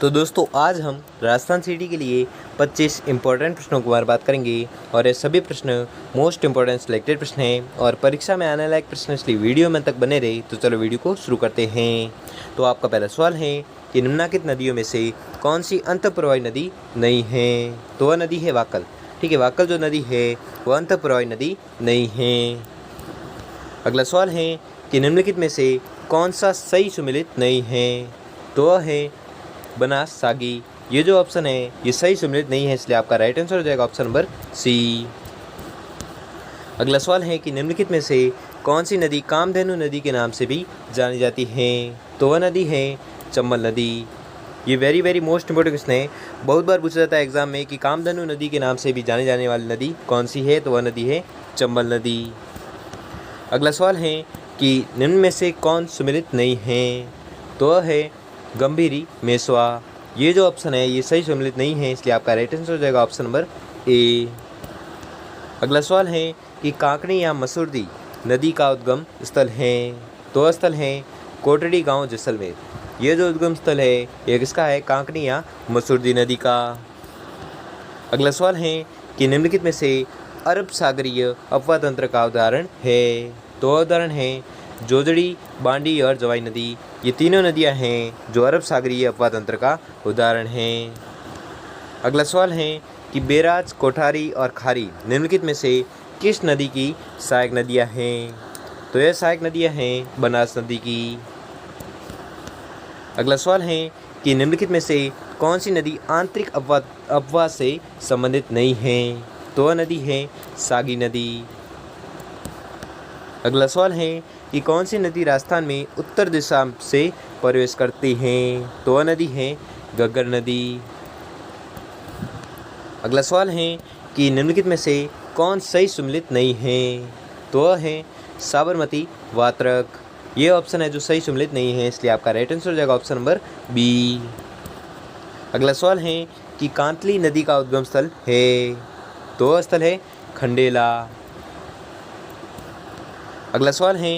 तो दोस्तों आज हम राजस्थान सिटी के लिए 25 इम्पोर्टेंट प्रश्नों के बारे में बात करेंगे और ये सभी प्रश्न मोस्ट इम्पोर्टेंट सिलेक्टेड प्रश्न हैं और परीक्षा में आने लायक प्रश्न, इसलिए वीडियो में तक बने रहे। तो चलो वीडियो को शुरू करते हैं। तो आपका पहला सवाल है कि निम्नलिखित नदियों में से कौन सी अंतःप्रवाही नदी नहीं है? तो वह नदी है वाकल। ठीक है, वाकल जो नदी है वह अंतःप्रवाही नदी नहीं है। अगला सवाल है कि निम्नलिखित में से कौन सा सही सुमेलित नहीं है? तो वह है बनास सागी। ये जो ऑप्शन है ये सही सुमेलित नहीं है, इसलिए आपका राइट आंसर हो जाएगा ऑप्शन नंबर सी। अगला सवाल है कि निम्नलिखित में से कौन सी नदी कामधेनु नदी के नाम से भी जानी जाती है? तो वह नदी है चंबल नदी। ये वेरी मोस्ट इंपॉर्टेंट क्वेश्चन है, बहुत बार पूछा जाता है एग्जाम में कि कामधेनु नदी के नाम से भी जाने जाने वाली नदी कौन सी है? तो वह नदी है चंबल नदी। अगला सवाल है कि निम्न में से कौन सुमेलित नहीं है? तो वह है गंभीरी मेसवा। ये जो ऑप्शन है ये सही सुमेलित नहीं है, इसलिए आपका राइट आंसर हो जाएगा ऑप्शन नंबर ए। अगला सवाल है कि कांकड़ी या मसूरदी नदी का उद्गम स्थल है? तो वह स्थल है कोटड़ी गांव जैसलमेर। ये जो उद्गम स्थल है ये किसका है? कांकड़ी या मसूरदी नदी का। अगला सवाल है कि निम्नलिखित में से अरब सागरीय अपवाह तंत्र का उदाहरण है? तो वह उदाहरण है जोजड़ी, बांडी और जवाई नदी। ये तीनों नदियां हैं जो अरब सागरीय अपवाह तंत्र का उदाहरण हैं। अगला सवाल है कि बेराज, कोठारी और खारी निम्नलिखित में से किस नदी की सहायक नदियां हैं? तो यह सहायक नदियां हैं बनास नदी की। अगला सवाल है कि निम्नलिखित में से कौन सी नदी आंतरिक अपवाह से संबंधित नहीं है? तो वह नदी है सागी नदी। अगला सवाल है कि कौन सी नदी राजस्थान में उत्तर दिशा से प्रवेश करती है? तो वह नदी है घग्गर नदी। अगला सवाल है कि निम्नलिखित में से कौन सही सुमेलित नहीं है? तो वह है साबरमती वात्रक। ये ऑप्शन है जो सही सुमेलित नहीं है, इसलिए आपका राइट आंसर हो जाएगा ऑप्शन नंबर बी। अगला सवाल है कि कांतली नदी का उद्गम स्थल है? तो वह स्थल है खंडेला। अगला सवाल है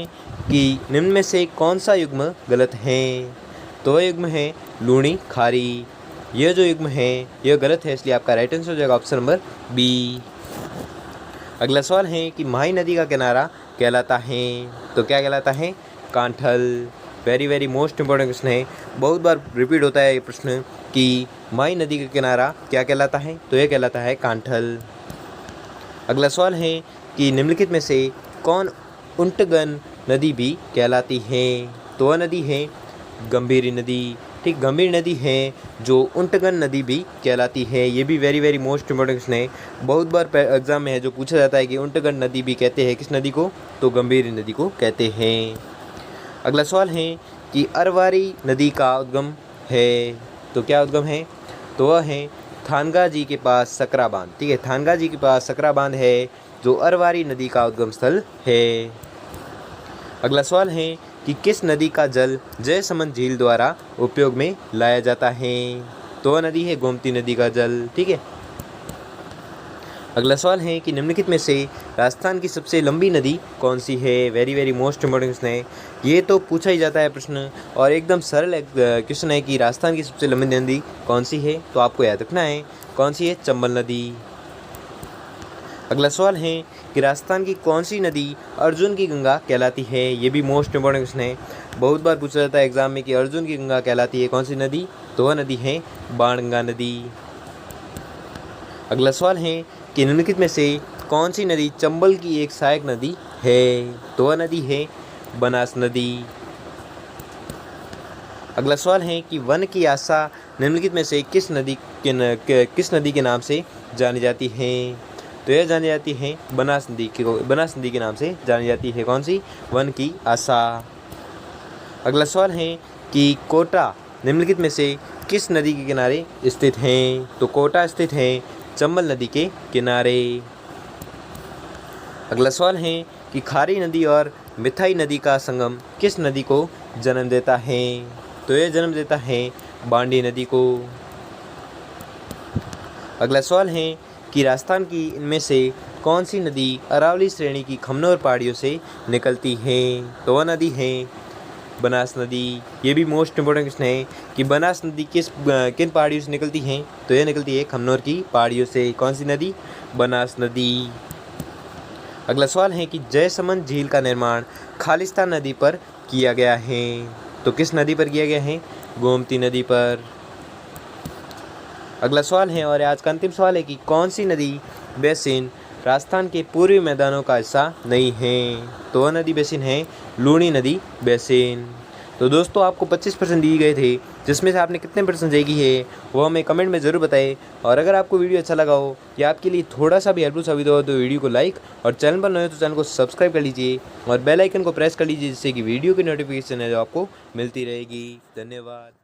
कि निम्न में से कौन सा युग्म गलत है? तो वह युग्म है लूणी खारी। यह जो युग्म है यह गलत है, इसलिए आपका राइट आंसर हो जाएगा ऑप्शन नंबर बी। अगला सवाल है कि माही नदी का किनारा कहलाता है? तो क्या कहलाता है? Kanthal. Very most important question है, बहुत बार रिपीट होता है ये प्रश्न कि माही नदी का किनारा क्या कहलाता है? तो यह कहलाता है कांठल। अगला सवाल है कि निम्नलिखित में से कौन उंटगन नदी भी कहलाती है? तो वह नदी है गंभीरी नदी। ठीक, गंभीर नदी है जो उंटगन नदी भी कहलाती है। ये भी वेरी मोस्ट इंपॉर्टेंट क्वेश्चन है, बहुत बार एग्जाम में है जो पूछा जाता है कि उंटगन नदी भी कहते हैं किस नदी को? तो गंभीरी नदी को कहते हैं। अगला सवाल है कि अरवारी नदी का उद्गम है? तो क्या उद्गम है? तो वह है थानगा जी के पास सकरा बांध। ठीक है, थानगा जी के पास सकरा बांध है जो अरवारी नदी का उद्गम स्थल है। अगला सवाल है कि किस नदी का जल जयसमंद झील द्वारा उपयोग में लाया जाता है? तो वह नदी है गोमती नदी का जल। ठीक है। अगला सवाल है कि निम्नलिखित में से राजस्थान की सबसे लंबी नदी कौन सी है? वेरी मोस्ट इंपॉर्टेंट क्वेश्चन है, ये तो पूछा ही जाता है प्रश्न और एकदम सरल क्वेश्चन है कि राजस्थान की सबसे लंबी नदी कौन सी है? तो आपको याद रखना है कौन सी है? चंबल नदी। अगला सवाल है कि राजस्थान की कौन सी नदी अर्जुन की गंगा कहलाती है? ये भी मोस्ट इंपॉर्टेंट क्वेश्चन है, बहुत बार पूछा जाता है एग्जाम में कि अर्जुन की गंगा कहलाती है कौन सी नदी? तो वह नदी है बाणगंगा नदी। अगला सवाल है कि निम्नलिखित में से कौन सी नदी चंबल की एक सहायक नदी है? तो वह नदी है बनास नदी। अगला सवाल है कि वन की आशा निम्नलिखित में से किस नदी के नाम से जानी जाती है? तो यह जानी जाती है बनास नदी के नाम से जानी जाती है कौन सी? वन की आशा। अगला सवाल है कि कोटा निम्नलिखित में से किस नदी के किनारे स्थित है? तो कोटा स्थित है चंबल नदी के किनारे। अगला सवाल है कि खारी नदी और मिथाई नदी का संगम किस नदी को जन्म देता है? तो यह जन्म देता है बांडी नदी को। अगला सवाल है कि राजस्थान की इनमें से कौन सी नदी अरावली श्रेणी की खमनोर पहाड़ियों से निकलती है? तो वह नदी है बनास नदी। ये भी मोस्ट इम्पोर्टेंट क्वेश्चन है कि बनास नदी किन पहाड़ियों से निकलती है, तो ये निकलती है खमनोर की पहाड़ियों से। कौन सी नदी? बनास नदी। अगला सवाल है कि जयसमंद झील का निर्माण खालिस्तान नदी पर किया गया है, तो किस नदी पर किया गया है? गोमती नदी पर। अगला सवाल है और आज का अंतिम सवाल है कि कौन सी नदी बेसिन राजस्थान के पूर्वी मैदानों का हिस्सा नहीं है, तो वह नदी बेसिन है लूणी नदी बेसिन। तो दोस्तों आपको 25% दिए गए थे, जिसमें से आपने कितने परसेंट सही की है वो हमें कमेंट में ज़रूर बताएं। और अगर आपको वीडियो अच्छा लगा हो या आपके लिए थोड़ा सा भी हेल्पफुल साबित हो तो वीडियो को लाइक और चैनल पर नए हो तो चैनल को सब्सक्राइब कर लीजिए और बेल आइकन को प्रेस कर लीजिए, जिससे कि वीडियो की नोटिफिकेशन है जो आपको मिलती रहेगी। धन्यवाद।